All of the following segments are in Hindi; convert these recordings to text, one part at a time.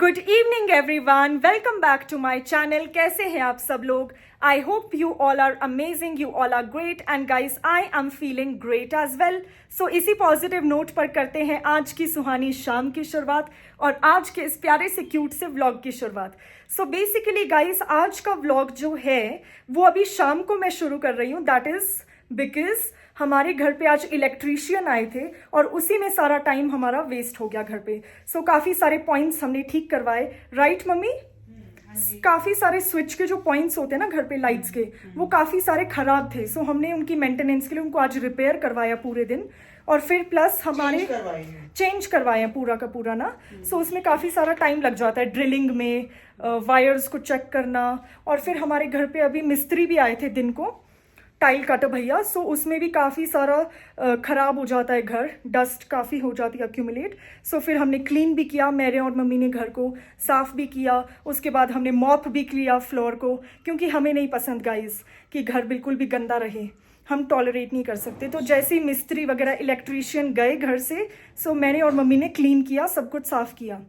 Good evening everyone, welcome back to my channel. कैसे हैं आप सब लोग? I hope you all are amazing, you all are great and guys I am feeling great as well. So इसी पॉजिटिव नोट पर करते हैं आज की सुहानी शाम की शुरुआत और आज के इस प्यारे से क्यूट से व्लॉग की शुरुआत। सो बेसिकली गाइस आज का व्लॉग जो है वो अभी शाम को मैं शुरू कर रही हूँ। दैट इज बिकॉज हमारे घर पे आज इलेक्ट्रीशियन आए थे और उसी में सारा टाइम हमारा वेस्ट हो गया घर पे। सो काफ़ी सारे पॉइंट्स हमने ठीक करवाए, राइट मम्मी? काफ़ी सारे स्विच के जो पॉइंट्स होते हैं ना घर पे लाइट्स के, वो काफ़ी सारे खराब थे। सो हमने उनकी मेंटेनेंस के लिए उनको आज रिपेयर करवाया पूरे दिन और फिर प्लस हमारे चेंज करवाए हैं पूरा का पूरा ना। सो उसमें काफ़ी सारा टाइम लग जाता है, ड्रिलिंग में, वायर्स को चेक करना। और फिर हमारे घर पे अभी मिस्त्री भी आए थे दिन को, टाइल काटा भैया। सो उसमें भी काफ़ी सारा ख़राब हो जाता है घर, डस्ट काफ़ी हो जाती है अक्यूमुलेट। सो फिर हमने क्लीन भी किया, मेरे और मम्मी ने घर को साफ़ भी किया। उसके बाद हमने मॉप भी किया फ्लोर को, क्योंकि हमें नहीं पसंद गाइस कि घर बिल्कुल भी गंदा रहे, हम टॉलरेट नहीं कर सकते। तो जैसे ही मिस्त्री वगैरह इलेक्ट्रीशियन गए घर से, सो मैंने और मम्मी ने क्लीन किया, सब कुछ साफ़ किया।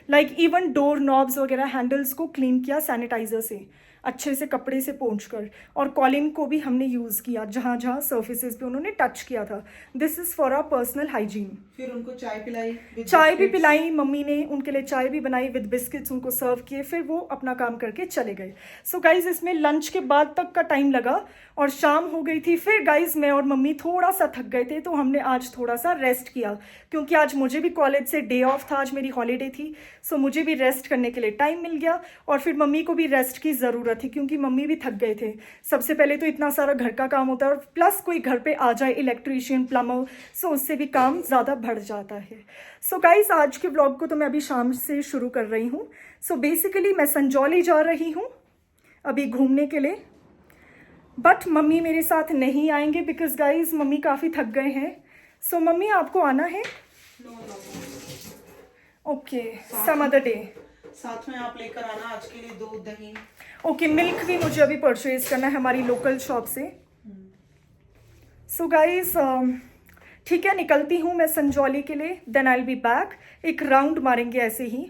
लाइक इवन डोर नॉब्स वगैरह हैंडल्स को क्लीन किया सैनिटाइजर से, अच्छे से कपड़े से पोंछकर। और कॉलिंग को भी हमने यूज़ किया जहाँ जहाँ सर्फेसेस पे उन्होंने टच किया था। This is for our personal hygiene. फिर उनको चाय पिलाई, चाय भी पिलाई मम्मी ने, उनके लिए चाय भी बनाई विद बिस्किट्स, उनको सर्व किए, फिर वो अपना काम करके चले गए। सो गाइज इसमें लंच के बाद तक का टाइम लगा और शाम हो गई थी। फिर गाइज मैं और मम्मी थोड़ा सा थक गए थे, तो हमने आज थोड़ा सा रेस्ट किया, क्योंकि आज मुझे भी कॉलेज से डे ऑफ था, आज मेरी हॉलीडे थी। सो मुझे भी रेस्ट करने के लिए टाइम मिल गया और फिर मम्मी को भी रेस्ट की ज़रूरत थी, क्योंकि मम्मी भी थक गए थे। सबसे पहले तो इतना सारा घर का काम होता है और प्लस कोई घर पे आ जाए इलेक्ट्रीशियन, प्लम्बर, सो उससे भी काम ज़्यादा बढ़ जाता है। सो गाइस आज के व्लॉग को तो मैं अभी शाम से शुरू कर रही हूँ। सो बेसिकली मैं संजौली जा रही हूँ अभी घूमने के लिए, बट मम्मी मेरे साथ नहीं आएंगे बिकॉज गाइस मम्मी काफ़ी थक गए हैं। सो मम्मी आपको आना है? Okay, some other day. साथ में आप लेकर आना आज के लिए दूध दही। ओके, मिल्क भी मुझे अभी परचेज करना है हमारी लोकल शॉप से। सो गाइस ठीक है, निकलती हूँ मैं संजौली के लिए, then I will be back. एक राउंड मारेंगे ऐसे ही।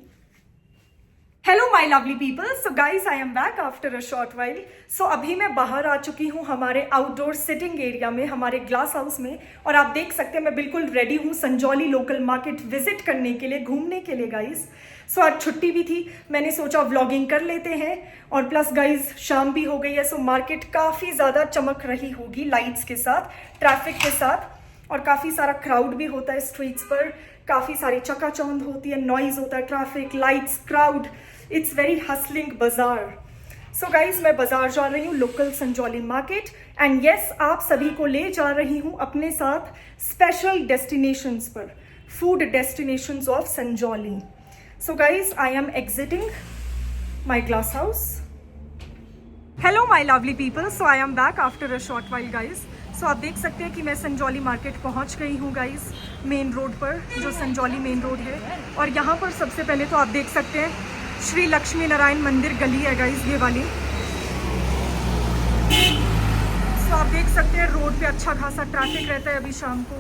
Hello my lovely people, so guys I am back after a short while. So अभी मैं बाहर आ चुकी हूँ हमारे आउटडोर सिटिंग एरिया में, हमारे ग्लास हाउस में, और आप देख सकते हैं मैं बिल्कुल रेडी हूँ संजौली लोकल मार्केट विजिट करने के लिए, घूमने के लिए गाइस। सो आज छुट्टी भी थी, मैंने सोचा व्लॉगिंग कर लेते हैं और प्लस गाइस शाम भी हो गई है। सो मार्केट काफ़ी ज़्यादा चमक रही होगी लाइट्स के साथ, ट्रैफिक के साथ, और काफ़ी सारा क्राउड भी होता है स्ट्रीट्स पर, काफ़ी सारी चकाचौंध होती है, नॉइज़ होता है, traffic, lights, crowd, it's very hustling बाजार। सो गाइज मैं बाजार जा रही हूँ local Sanjauli market, and yes आप सभी को ले जा रही हूँ अपने साथ स्पेशल डेस्टिनेशंस पर, food destinations of Sanjauli. So guys I am exiting my glass house. Hello my lovely people, so I am back after a short while guys. So आप देख सकते हैं कि मैं संजौली मार्केट पहुंच गई हूँ गाइस, मेन रोड पर, जो संजौली मेन रोड है। और यहाँ पर सबसे पहले तो आप देख सकते हैं श्री लक्ष्मी नारायण मंदिर गली है गाइस, ये वाली। सो आप देख सकते हैं रोड पे अच्छा खासा ट्रैफिक रहता है अभी शाम को।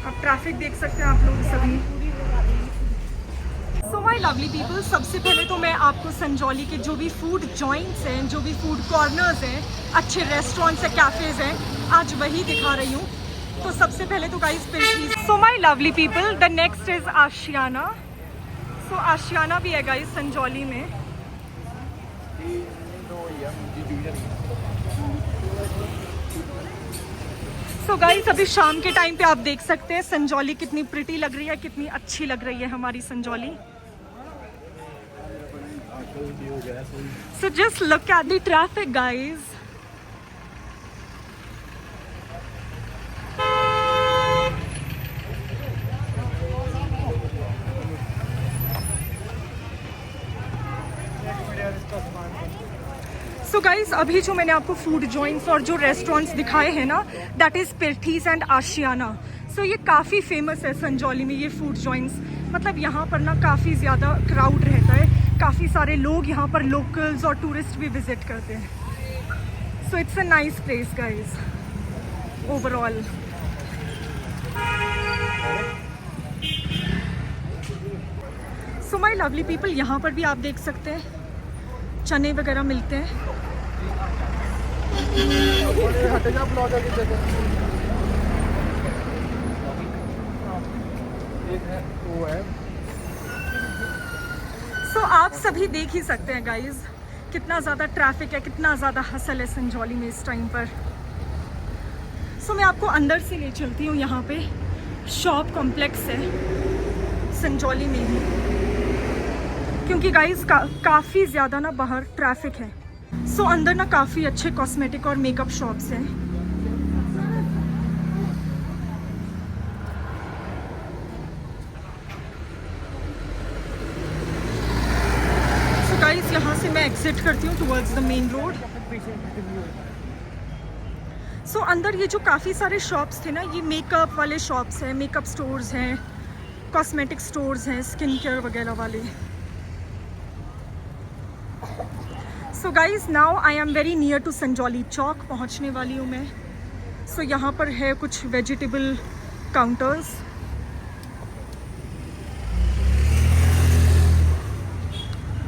अब ट्रैफिक देख सकते हैं आप लोग सभी। सो माई लवली पीपल, सबसे पहले तो मैं आपको संजौली के जो भी फूड जॉइंट्स हैं, जो भी फूड कॉर्नर्स हैं, अच्छे रेस्टोरेंट्स हैं, कैफ़ेज़ हैं, आज वही दिखा रही हूँ। तो सबसे पहले तो guys please, so my lovely people, the next is Ashiyana. So Ashiyana भी है गाइस संजौली में। सो गाइस अभी शाम के टाइम पे आप देख सकते हैं संजौली कितनी प्रिटी लग रही है, कितनी अच्छी लग रही है हमारी Sanjauli. So just look at the traffic guys. So guys अभी जो मैंने आपको फूड जॉइंट्स और जो रेस्टोरेंट्स दिखाए हैं ना, दैट इज़ पिर्थीस एंड आशियाना। सो ये काफ़ी फेमस है संजौली में ये फूड जॉइंट्स। मतलब यहाँ पर ना काफ़ी ज़्यादा क्राउड रहता है, काफ़ी सारे लोग यहाँ पर लोकल्स और टूरिस्ट भी विजिट करते हैं। So it's a nice place guys overall. Lovely people, यहाँ पर भी आप देख सकते हैं चने वगैरह मिलते हैं। सो आप सभी देख ही सकते हैं गाइज कितना ज़्यादा ट्रैफिक है, कितना ज़्यादा हसल है संजौली में इस टाइम पर। सो मैं आपको अंदर से ले चलती हूँ। यहाँ पे शॉप कॉम्प्लेक्स है संजौली में ही, क्योंकि गाइज काफ़ी ज़्यादा ना बाहर ट्रैफिक है। सो अंदर ना काफ़ी अच्छे कॉस्मेटिक और मेकअप शॉप्स हैं। सो गाइज यहाँ से मैं एग्जिट करती हूँ टुवर्ड्स द मेन रोड। सो अंदर ये जो काफ़ी सारे शॉप्स थे ना, ये मेकअप वाले शॉप्स हैं, मेकअप स्टोर्स हैं, कॉस्मेटिक स्टोर्स हैं, स्किन केयर वगैरह वाले। So guys now I am very near to Sanjauli Chowk, पहुंचने वाली हूँ मैं। सो यहाँ पर है कुछ वेजिटेबल काउंटर्स।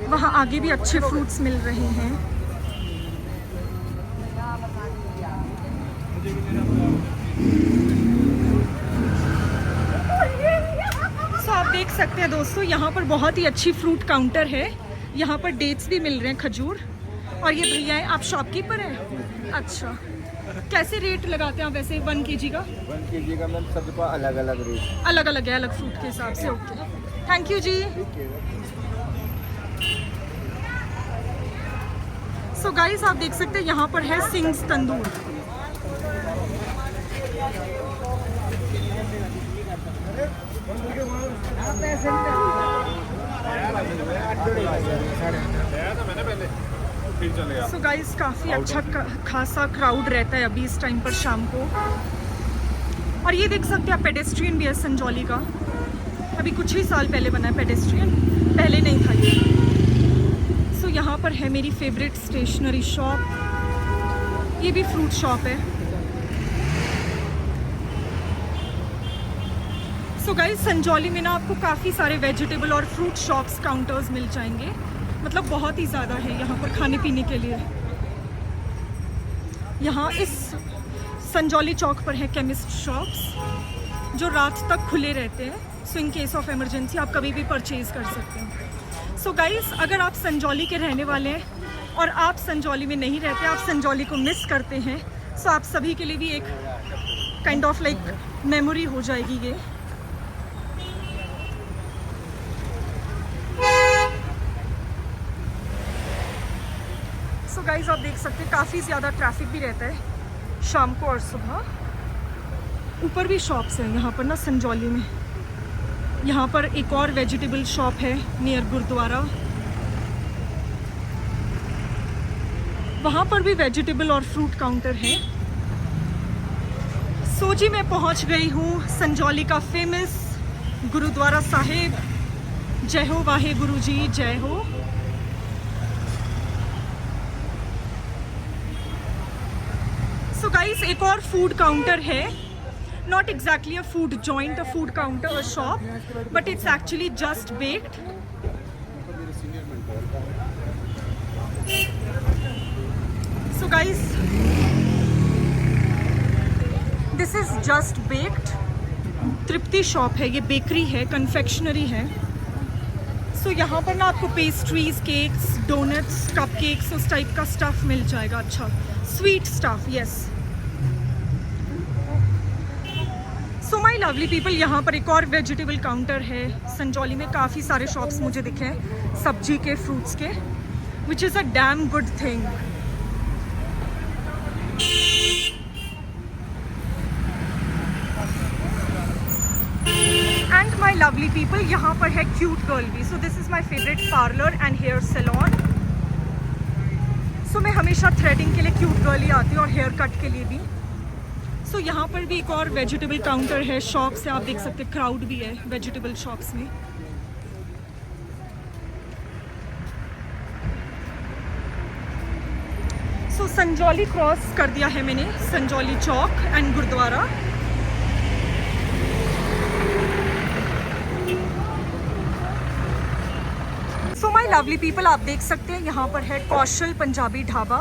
वहाँ आगे भी अच्छे फ्रूट्स मिल रहे हैं। सो आप देख सकते हैं दोस्तों, यहाँ पर बहुत ही अच्छी फ्रूट काउंटर है। यहाँ पर डेट्स भी मिल रहे हैं, खजूर। और ये भैया हैं, आप शॉपकीपर हैं? अच्छा, कैसे रेट लगाते हैं आप वैसे 1 kg का? 1 kg का मैम सबका अलग अलग रेट, अलग अलग है, अलग फ्रूट के हिसाब से। ओके, थैंक यू जी। सो गाइस आप देख सकते हैं यहाँ पर है सिंग्स तंदूर। सो गाइस काफ़ी अच्छा खासा क्राउड रहता है अभी इस टाइम पर शाम को। और ये देख सकते हैं आप, पेडेस्ट्रियन भी है संजौली का। अभी कुछ ही साल पहले बना है पेडेस्ट्रियन, पहले नहीं था ये। सो यहाँ पर है मेरी फेवरेट स्टेशनरी शॉप, ये भी फ्रूट शॉप है। सो गाइस संजौली में ना आपको काफ़ी सारे वेजिटेबल और फ्रूट शॉप्स काउंटर्स मिल जाएंगे, मतलब बहुत ही ज़्यादा है यहाँ पर खाने पीने के लिए। यहाँ इस संजौली चौक पर है केमिस्ट शॉप्स जो रात तक खुले रहते हैं। सो इन केस ऑफ इमरजेंसी आप कभी भी परचेज़ कर सकते हैं। सो गाइस अगर आप संजौली के रहने वाले हैं और आप संजौली में नहीं रहते, आप संजौली को मिस करते हैं, सो आप सभी के लिए भी एक काइंड ऑफ लाइक मेमोरी हो जाएगी ये। सो गाइस आप देख सकते हैं काफ़ी ज़्यादा ट्रैफिक भी रहता है शाम को और सुबह। ऊपर भी शॉप्स हैं यहाँ पर ना संजौली में। यहाँ पर एक और वेजिटेबल शॉप है नियर गुरुद्वारा, वहाँ पर भी वेजिटेबल और फ्रूट काउंटर है। सो जी मैं पहुँच गई हूँ संजौली का फेमस गुरुद्वारा साहिब। जय हो वाहे गुरु जी, जय हो। सो गाइस एक और फूड काउंटर है, not exactly a food joint, a food counter और shop, but it's actually just baked. So guys this is just baked. Tripti shop है, ये बेकरी है, कन्फेक्शनरी है। सो यहाँ पर ना आपको पेस्ट्रीज, केक्स, डोनट्स, कपकेक्स उस टाइप का स्टफ मिल जाएगा। अच्छा, sweet stuff, yes. So my lovely people, यहाँ पर एक और वेजिटेबल काउंटर है। संजौली में काफ़ी सारे शॉप्स मुझे दिखे हैं सब्जी के, फ्रूट्स के, which is a damn good thing. And my lovely people, यहाँ पर है क्यूट गर्ल भी। So this is my favourite parlour and hair salon. So मैं हमेशा थ्रेडिंग के लिए क्यूट गर्ल ही आती हूँ और हेयर कट के लिए भी। सो यहाँ पर भी एक और वेजिटेबल काउंटर है, शॉप्स है, आप देख सकते हैं क्राउड भी है वेजिटेबल शॉप्स में। सो संजौली क्रॉस कर दिया है मैंने, Sanjauli chalk and gurdwara. Lovely people, आप देख सकते हैं यहाँ पर है कौशल पंजाबी ढाबा,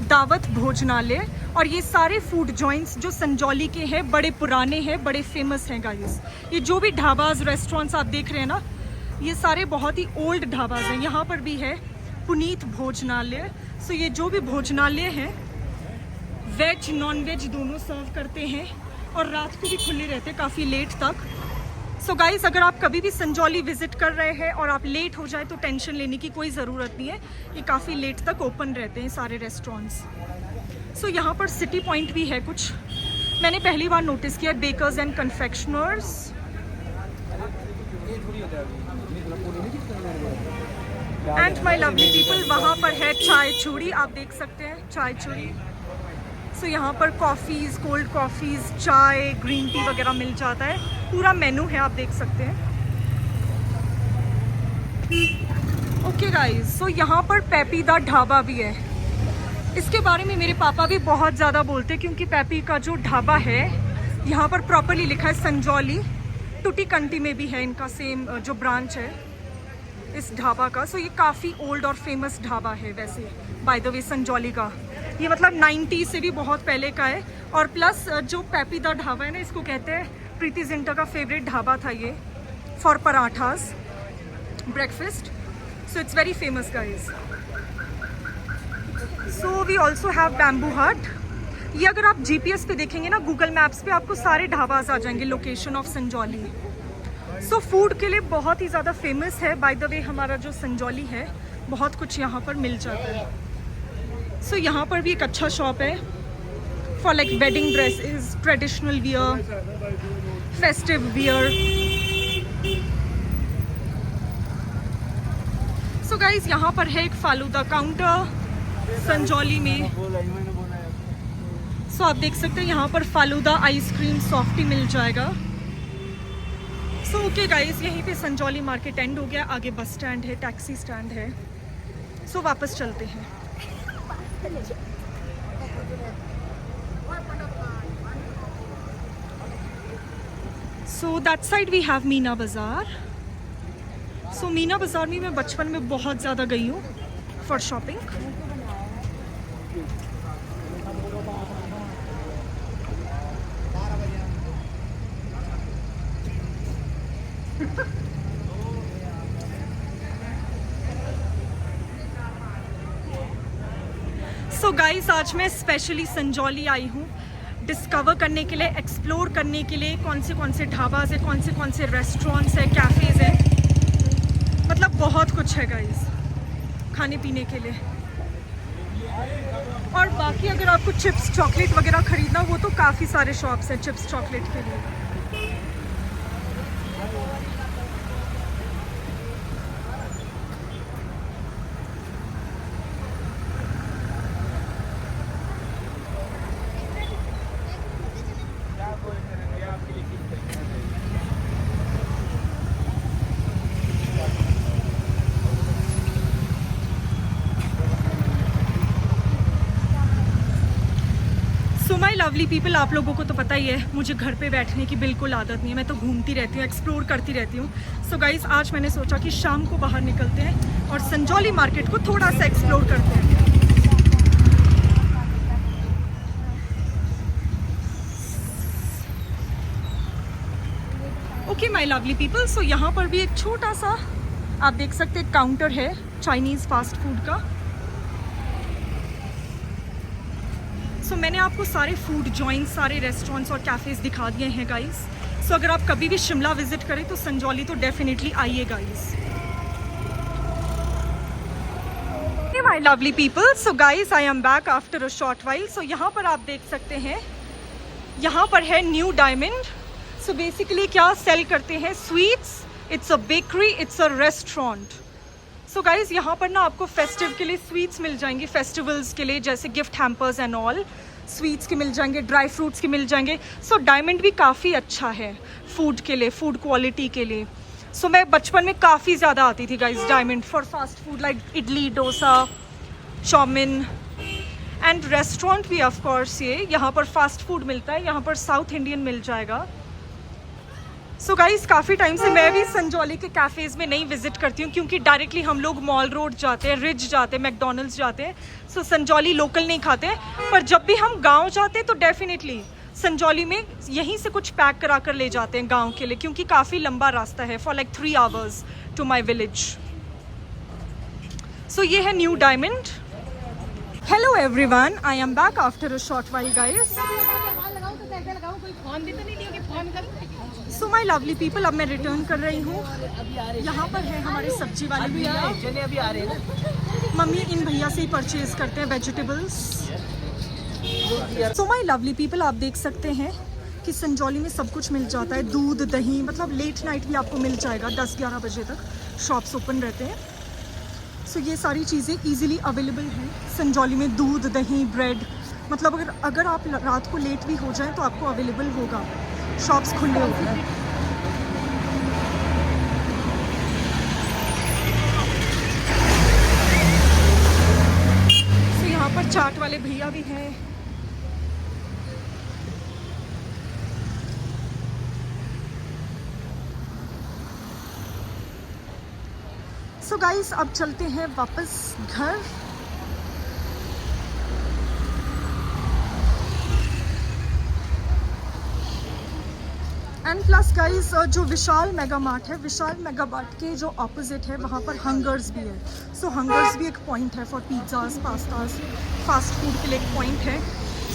दावत भोजनालय, और ये सारे फूड जॉइंट्स जो संजौली के हैं बड़े पुराने हैं, बड़े फेमस हैं गाइस। ये जो भी ढाबाज रेस्टोरेंट्स आप देख रहे हैं ना, ये सारे बहुत ही ओल्ड ढाबाज हैं। यहाँ पर भी है पुनीत भोजनालय। सो ये जो भी भोजनालय हैं वेज नॉन वेज दोनों सर्व करते हैं और रात को भी खुले रहते हैं काफ़ी लेट तक। सो गाइस, अगर आप कभी भी संजौली विजिट कर रहे हैं और आप लेट हो जाए तो टेंशन लेने की कोई ज़रूरत नहीं है, ये काफ़ी लेट तक ओपन रहते हैं सारे रेस्टोरेंट्स। सो यहाँ पर सिटी पॉइंट भी है कुछ, मैंने पहली बार नोटिस किया, bakers and confectioners. And my lovely people, वहाँ पर है चाय चूड़ी, आप देख सकते हैं चाय चूड़ी। सो यहाँ पर कॉफ़ीज़, कोल्ड कॉफ़ीज़, चाय, ग्रीन टी वगैरह मिल जाता है, पूरा मेनू है, आप देख सकते हैं। ओके गाइस, सो यहाँ पर पेपी दा ढाबा भी है। इसके बारे में मेरे पापा भी बहुत ज़्यादा बोलते हैं, क्योंकि पेपी का जो ढाबा है यहाँ पर प्रॉपरली लिखा है संजौली, टूटीकंटी में भी है इनका सेम जो ब्रांच है इस ढाबा का। सो ये काफ़ी ओल्ड और फेमस ढाबा है वैसे, बाय द वे संजौली का। ये मतलब 90 से भी बहुत पहले का है। और प्लस जो पेपी दा ढाबा है ना, इसको कहते हैं प्रीति जिंटा का फेवरेट ढाबा था ये, for parathas breakfast. So it's very famous guys. So we also have bamboo hut. ये अगर आप GPS पे देखेंगे ना, गूगल मैप्स पे, आपको सारे ढाबाज आ जाएंगे location of Sanjauli. So food के लिए बहुत ही ज़्यादा फेमस है। बाय द वे हमारा जो संजौली है, बहुत कुछ यहाँ पर मिल जाता है। सो यहाँ पर भी एक अच्छा शॉप है for like wedding dresses, traditional wear, festive wear. So guys, यहाँ पर है एक फालूदा काउंटर संजौली में। सो आप देख सकते हैं यहाँ पर फालूदा, आइसक्रीम, सॉफ्टी मिल जाएगा। सो ओके गाइज, यहीं पे संजौली मार्केट एंड हो गया। आगे बस स्टैंड है, टैक्सी स्टैंड है। सो वापस चलते हैं। So that side we have Meena Bazaar. So Meena बाज़ार में मैं बचपन में बहुत ज़्यादा गई हूँ फॉर शॉपिंग। सो गाइस, आज मैं स्पेशली संजौली आई हूँ डिस्कवर करने के लिए, एक्सप्लोर करने के लिए, कौन से ढाबाज है, कौन से रेस्टोरेंट्स है, कैफ़ेज़ है, मतलब बहुत कुछ है गाइस खाने पीने के लिए। और बाकी अगर आपको चिप्स चॉकलेट वगैरह ख़रीदना, वो तो काफ़ी सारे शॉप्स हैं चिप्स चॉकलेट के लिए। माय लवली पीपल, आप लोगों को तो पता ही है मुझे घर पे बैठने की बिल्कुल आदत नहीं है, मैं तो घूमती रहती हूँ, एक्सप्लोर करती रहती हूँ। सो गाइस, आज मैंने सोचा कि शाम को बाहर निकलते हैं और संजौली मार्केट को थोड़ा सा एक्सप्लोर करते हैं। ओके माय लवली पीपल, सो यहाँ पर भी एक छोटा सा आप देख सकते हैं काउंटर है चाइनीज़ फास्ट फूड का। सो मैंने आपको सारे फूड जॉइंट्स, सारे रेस्टोरेंट्स और कैफ़ेज़ दिखा दिए हैं गाइस। सो अगर आप कभी भी शिमला विजिट करें तो संजौली तो डेफिनेटली आइए guys. Hey my lovely people, so guys I am back after a short while. So यहाँ पर आप देख सकते हैं, यहाँ पर है न्यू डायमंड। सो बेसिकली क्या सेल करते हैं? Sweets, it's a bakery, it's a restaurant. So guys, यहाँ पर ना आपको फेस्टिव के लिए स्वीट्स मिल जाएंगे, फेस्टिवल्स के लिए, जैसे gift hampers and all sweets के मिल जाएंगे, ड्राई फ्रूट्स के मिल जाएंगे। सो डायमंड भी काफ़ी अच्छा है फूड के लिए, फूड क्वालिटी के लिए। सो मैं बचपन में काफ़ी ज़्यादा आती थी guys diamond for fast food like idli, dosa, chowmein and restaurant भी ऑफ कोर्स। ये यहाँ पर फास्ट फूड मिलता है, यहाँ पर साउथ इंडियन मिल जाएगा। सो गाइस काफ़ी टाइम से मैं भी संजौली के कैफ़ेज़ में नहीं विजिट करती हूँ, क्योंकि डायरेक्टली हम लोग मॉल रोड जाते हैं, रिज जाते हैं, मैकडोनल्ड्स जाते हैं। सो संजौली लोकल नहीं खाते हैं, पर जब भी हम गांव जाते हैं तो डेफिनेटली संजौली में यहीं से कुछ पैक करा कर ले जाते हैं गांव के लिए, क्योंकि काफ़ी लंबा रास्ता है, for like 3 hours to my village. So ये है new diamond. Hello everyone, I am back after a short while guys. So my lovely people, अब मैं रिटर्न कर रही हूँ। यहाँ पर है हमारे सब्जी वाले भैया। अभी आ रहे हैं। मम्मी इन भैया से ही परचेज करते हैं vegetables. So my lovely people, आप देख सकते हैं कि संजौली में सब कुछ मिल जाता है, दूध दही, मतलब लेट नाइट भी आपको मिल जाएगा। 10-11 बजे तक शॉप्स ओपन रहते हैं। सो ये सारी चीज़ें ईजिली अवेलेबल हैं संजौली में। दूध दही ब्रेड, मतलब अगर आप रात को लेट भी हो जाएं तो आपको अवेलेबल होगा, शॉप्स खुले होते हैं। तो यहाँ पर चाट वाले भैया भी हैं। सो गाइस अब चलते हैं वापस घर। एंड प्लस गाइस जो विशाल मेगा मार्ट है, विशाल मेगा मार्ट के जो ऑपोजिट है वहाँ पर हंगर्स भी है। सो हंगर्स भी एक पॉइंट है for pizzas pastas, fast food के लिए एक पॉइंट है।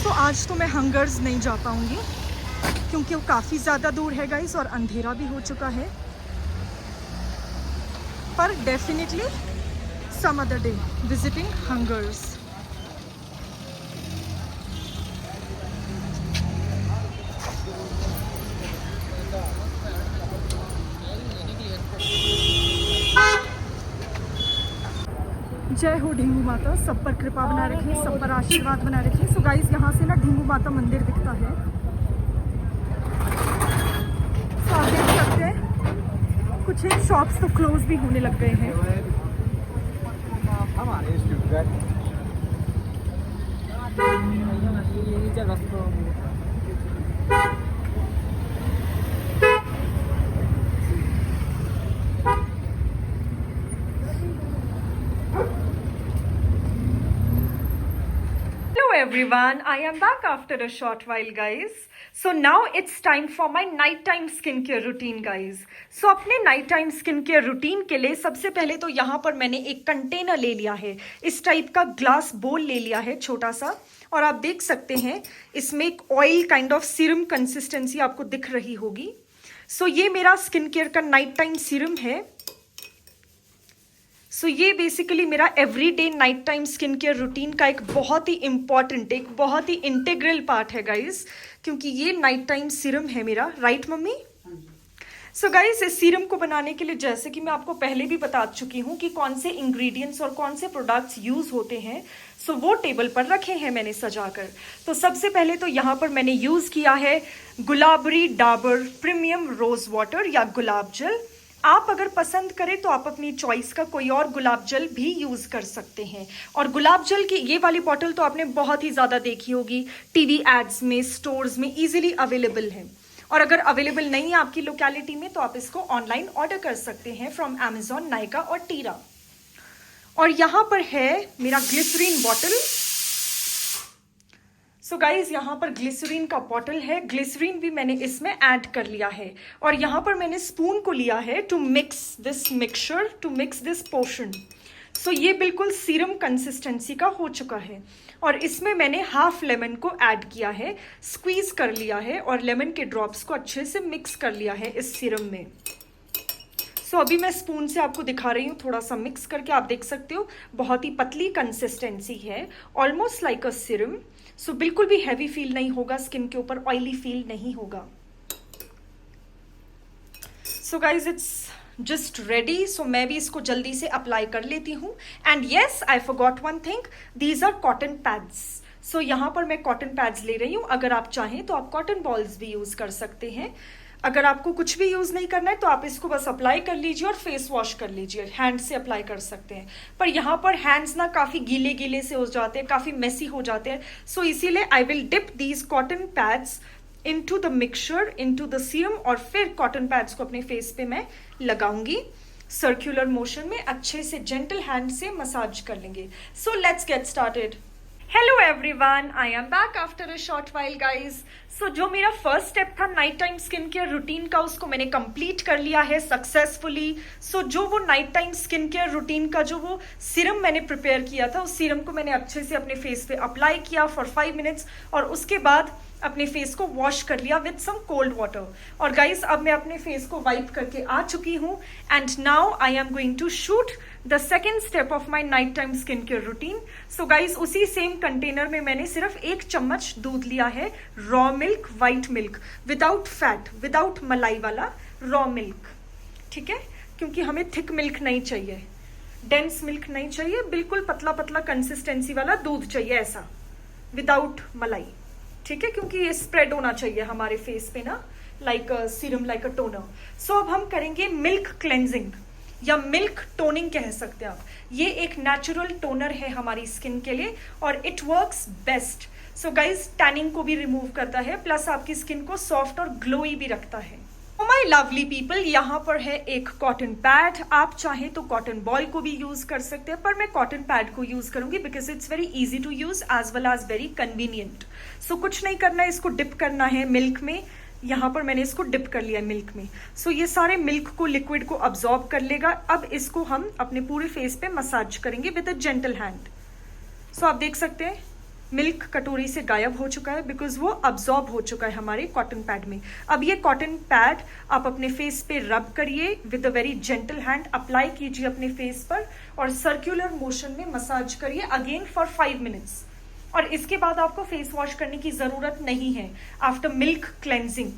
सो आज तो मैं हंगर्स नहीं जा पाऊँगी क्योंकि वो काफ़ी ज़्यादा दूर है गाइस और अंधेरा भी हो चुका है, पर definitely some other day visiting hungers. जय हो ढिंगू माता, सब पर कृपा बनाए रखें, सब पर आशीर्वाद बनाए रखें। सो गाइस यहाँ से ना ढिंगू माता मंदिर दिखता है। सो आप देख सकते हैं कुछ एक शॉप्स तो क्लोज भी होने लग गए हैं। हमारे student Everyone, I am back after a short while guys. So now it's time for my nighttime skincare routine guys. So अपने nighttime skincare routine के लिए सबसे पहले तो यहाँ पर मैंने एक कंटेनर ले लिया है, इस टाइप का ग्लास बोल ले लिया है छोटा सा, और आप देख सकते हैं इसमें एक oil kind of serum consistency आपको दिख रही होगी। सो ये मेरा स्किन केयर का नाइट टाइम सीरम है। सो ये बेसिकली मेरा everyday night time skin care routine का एक बहुत ही इम्पॉर्टेंट, एक बहुत ही इंटीग्रल पार्ट है गाइज, क्योंकि ये नाइट टाइम सीरम है मेरा। Right mummy? सो गाइज इस सीरम को बनाने के लिए जैसे कि मैं आपको पहले भी बता चुकी हूँ कि कौन से इंग्रेडिएंट्स और कौन से प्रोडक्ट्स यूज होते हैं। सो वो टेबल पर रखे हैं मैंने सजाकर। तो सबसे पहले तो यहाँ पर मैंने यूज किया है Gulabari Dabur premium rose water या गुलाब जल। आप अगर पसंद करें तो आप अपनी चॉइस का कोई और गुलाब जल भी यूज़ कर सकते हैं। और गुलाब जल की ये वाली बॉटल तो आपने बहुत ही ज़्यादा देखी होगी, टीवी एड्स में, स्टोर्स में इजीली अवेलेबल है। और अगर अवेलेबल नहीं है आपकी लोकेलिटी में तो आप इसको ऑनलाइन ऑर्डर कर सकते हैं फ्रॉम अमेजॉन, नायका और टीरा। और यहाँ पर है मेरा ग्लिसरीन बॉटल। सो गाइज यहाँ पर ग्लिसरीन का बॉटल है, ग्लिसरीन भी मैंने इसमें ऐड कर लिया है। और यहाँ पर मैंने स्पून को लिया है to mix this mixture, to mix this portion. So ये बिल्कुल सीरम कंसिस्टेंसी का हो चुका है। और इसमें मैंने हाफ लेमन को ऐड किया है, स्क्वीज कर लिया है और लेमन के ड्रॉप्स को अच्छे से मिक्स कर लिया है इस सीरम में। सो अभी मैं स्पून से आपको दिखा रही हूँ थोड़ा सा मिक्स करके। आप देख सकते हो बहुत ही पतली कंसिस्टेंसी है, ऑलमोस्ट लाइक अ सीरम। सो बिल्कुल भी हैवी फील नहीं होगा स्किन के ऊपर, ऑयली फील नहीं होगा। So guys it's just ready. So मैं भी इसको जल्दी से अप्लाई कर लेती हूँ। And yes I forgot one thing, these are cotton pads. So यहाँ पर मैं कॉटन पैड्स ले रही हूँ। अगर आप चाहें तो आप कॉटन बॉल्स भी यूज कर सकते हैं। अगर आपको कुछ भी यूज नहीं करना है तो आप इसको बस अप्लाई कर लीजिए और फेस वॉश कर लीजिए, हैंड से अप्लाई कर सकते हैं। पर यहाँ पर हैंड्स ना काफी गीले गीले से हो जाते हैं, काफी मेसी हो जाते हैं। सो इसीलिए I will dip these cotton pads into the mixture, into the serum, और फिर कॉटन पैड्स को अपने फेस पे मैं लगाऊंगी सर्कुलर मोशन में, अच्छे से जेंटल हैंड से मसाज कर लेंगे. So let's get started. Hello everyone, I am back after a short while guys. So जो मेरा फर्स्ट स्टेप था night time skin care routine का, उसको मैंने कंप्लीट कर लिया है सक्सेसफुली. सो जो वो night time skin care routine का जो वो सीरम मैंने प्रिपेयर किया था, उस सीरम को मैंने अच्छे से अपने फेस पे अप्लाई किया फॉर 5 मिनट्स, और उसके बाद अपने फेस को वॉश कर लिया विद सम कोल्ड वाटर. और गाइस अब मैं अपने फेस को वाइप करके आ चुकी हूँ, and now I am going to shoot the second step of my night time skin care routine. So guys उसी सेम कंटेनर में मैंने सिर्फ 1 चम्मच दूध लिया है, raw milk, white milk, without fat, without मलाई वाला रॉ मिल्क. ठीक है, क्योंकि हमें थिक मिल्क नहीं चाहिए, डेंस मिल्क नहीं चाहिए, बिल्कुल पतला पतला कंसिस्टेंसी वाला दूध चाहिए, ऐसा विदाउट मलाई. ठीक है, क्योंकि ये स्प्रेड होना चाहिए हमारे फेस पे ना, like serum, like a toner. So अब हम करेंगे मिल्क क्लेंजिंग या मिल्क टोनिंग कह सकते हैं आप. ये एक नेचुरल टोनर है हमारी स्किन के लिए और it works best. So guys tanning को भी रिमूव करता है, प्लस आपकी स्किन को सॉफ्ट और ग्लोई भी रखता है. ओ माई लवली पीपल, यहाँ पर है एक कॉटन पैड. आप चाहें तो कॉटन बॉल को भी यूज कर सकते हैं, पर मैं कॉटन पैड को यूज करूंगी because it's very easy to use as well as very convenient. So कुछ नहीं करना है, इसको डिप करना है मिल्क में. यहाँ पर मैंने इसको डिप कर लिया है मिल्क में. सो ये सारे मिल्क को, लिक्विड को अब्सॉर्ब कर लेगा. अब इसको हम अपने पूरे फेस पे मसाज करेंगे विद अ जेंटल हैंड. सो आप देख सकते हैं मिल्क कटोरी से गायब हो चुका है बिकॉज वो अब्सॉर्ब हो चुका है हमारे कॉटन पैड में. अब ये कॉटन पैड आप अपने फेस पे रब करिए with a very gentle hand, apply कीजिए अपने फेस पर और सर्कुलर मोशन में मसाज करिए अगेन फॉर 5 मिनट्स. और इसके बाद आपको फेस वॉश करने की जरूरत नहीं है आफ्टर मिल्क क्लेंजिंग.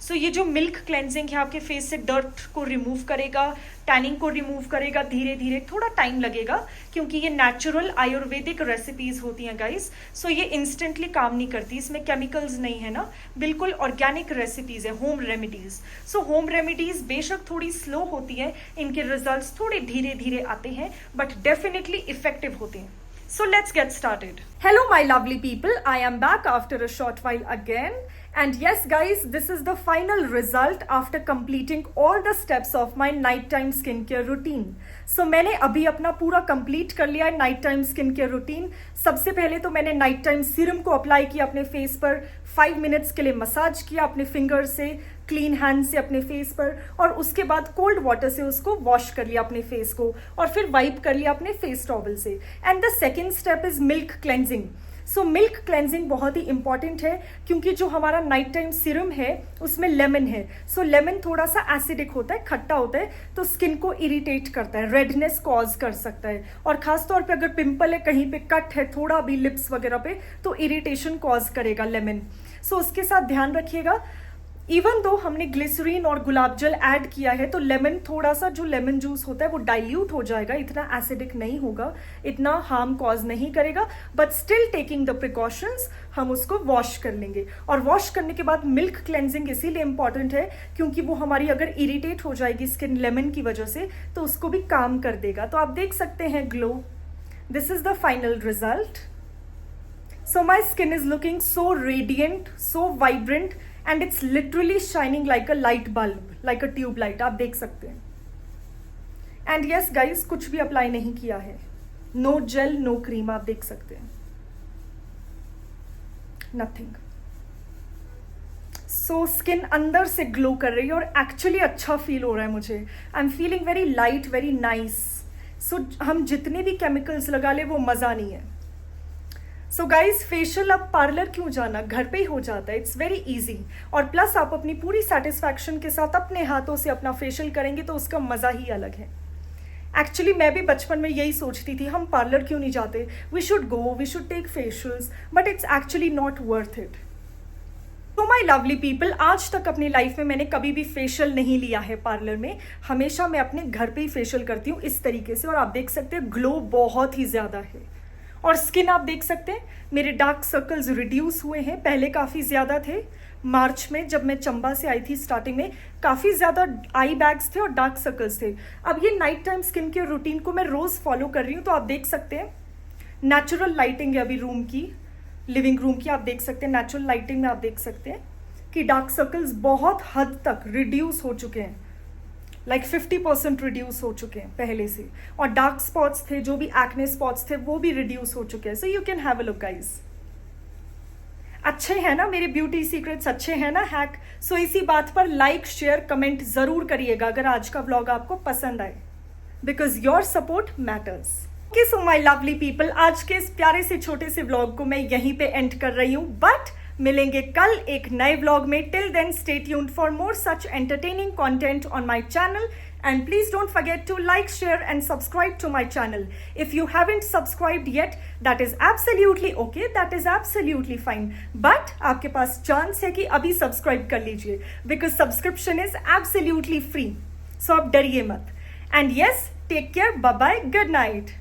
सो ये जो मिल्क क्लेंजिंग है आपके फेस से डर्ट को रिमूव करेगा, टैनिंग को रिमूव करेगा. धीरे धीरे, थोड़ा टाइम लगेगा क्योंकि ये नेचुरल आयुर्वेदिक रेसिपीज होती हैं गाइस. सो ये इंस्टेंटली काम नहीं करती, इसमें केमिकल्स नहीं है ना, बिल्कुल ऑर्गेनिक रेसिपीज है, home remedies. So home remedies बेशक थोड़ी स्लो होती है, इनके रिजल्ट्स थोड़े धीरे धीरे आते हैं, बट डेफिनेटली इफेक्टिव होते हैं. So let's get started. Hello my lovely people, I am back after a short while again. And yes guys, this is the final result after completing all the steps of my nighttime skincare routine. So मैंने अभी अपना पूरा complete कर लिया है nighttime skincare routine. सबसे पहले तो मैंने nighttime serum को अप्लाई किया अपने फेस पर, 5 मिनट्स के लिए मसाज किया अपने फिंगर से, क्लीन हैंड से अपने फेस पर, और उसके बाद कोल्ड वाटर से उसको वॉश कर लिया अपने फेस को, और फिर वाइप कर लिया अपने फेस टॉवल से. And the second step is milk cleansing. So milk cleansing बहुत ही इंपॉर्टेंट है क्योंकि जो हमारा नाइट टाइम सीरम है उसमें लेमन है. सो लेमन थोड़ा सा एसिडिक होता है, खट्टा होता है, तो स्किन को इरिटेट करता है, रेडनेस कॉज कर सकता है, और खासतौर पे अगर पिंपल है, कहीं पे कट है थोड़ा भी लिप्स वगैरह पे, तो इरिटेशन कॉज करेगा लेमन. सो उसके साथ ध्यान रखिएगा. इवन दो हमने ग्लिसरीन और गुलाब जल ऐड किया है, तो लेमन थोड़ा सा, जो लेमन जूस होता है वो डाइल्यूट हो जाएगा, इतना एसिडिक नहीं होगा, इतना हार्म कॉज नहीं करेगा, but still taking the precautions हम उसको वॉश कर लेंगे. और वॉश करने के बाद मिल्क क्लेंजिंग इसीलिए इंपॉर्टेंट है क्योंकि वो हमारी अगर इरिटेट हो जाएगी स्किन लेमन की वजह से, तो उसको भी काम कर देगा. तो आप देख सकते हैं glow. This is the final result. So my skin is looking so radiant, so vibrant, and it's literally shining like a light bulb, like a tube light. आप देख सकते हैं. and yes guys, कुछ भी अप्लाई नहीं किया है, no gel, no cream. आप देख सकते हैं, nothing. सो स्किन अंदर से ग्लो कर रही है और एक्चुअली अच्छा फील हो रहा है मुझे. I am feeling very light, very nice. So हम जितने भी केमिकल्स लगा ले वो मज़ा नहीं है. सो गाइज फेशियल अब पार्लर क्यों जाना, घर पे ही हो जाता है. इट्स वेरी इजी, और प्लस आप अपनी पूरी सेटिस्फैक्शन के साथ अपने हाथों से अपना फेशियल करेंगे तो उसका मज़ा ही अलग है. एक्चुअली मैं भी बचपन में यही सोचती थी, हम पार्लर क्यों नहीं जाते, we should go, we should take facials, but it's actually not worth it. तो माई लवली पीपल, आज तक अपनी लाइफ में मैंने कभी भी फेशियल नहीं लिया है पार्लर में. हमेशा मैं अपने घर पे ही फेशियल करती हूँ इस तरीके से, और आप देख सकते हैं ग्लो बहुत ही ज़्यादा है. और स्किन आप देख सकते हैं मेरे डार्क सर्कल्स रिड्यूस हुए हैं, पहले काफ़ी ज़्यादा थे. मार्च में जब मैं चंबा से आई थी स्टार्टिंग में, काफ़ी ज़्यादा आई बैग्स थे और डार्क सर्कल्स थे. अब ये night time skin care routine को मैं रोज़ फॉलो कर रही हूँ, तो आप देख सकते हैं नेचुरल लाइटिंग है अभी रूम की, लिविंग रूम की. आप देख सकते हैं नेचुरल लाइटिंग में, आप देख सकते हैं कि डार्क सर्कल्स बहुत हद तक रिड्यूस हो चुके हैं, लाइक 50% रिड्यूस हो चुके हैं पहले से, और डार्क स्पॉट्स थे, जो भी एक्ने स्पॉट्स थे, वो भी रिड्यूस हो चुके हैं. So you can have a look guys. अच्छे हैं ना मेरे ब्यूटी सीक्रेट्स, अच्छे हैं ना हैक. सो इसी बात पर लाइक शेयर कमेंट जरूर करिएगा अगर आज का व्लॉग आपको पसंद आए, because your support matters. Okay so my lovely people, आज के इस प्यारे से छोटे से व्लॉग को मैं यहीं पे एंड कर रही हूँ, बट मिलेंगे कल एक नए व्लॉग में. Till then stay tuned for more such entertaining content on my channel, and please don't forget to like, share and subscribe to my channel. If you haven't subscribed yet, that is absolutely okay, that is absolutely fine, but आपके पास चांस है कि अभी सब्सक्राइब कर लीजिए, because subscription is absolutely free. So आप डरिए मत. And yes, take care, bye bye, good night.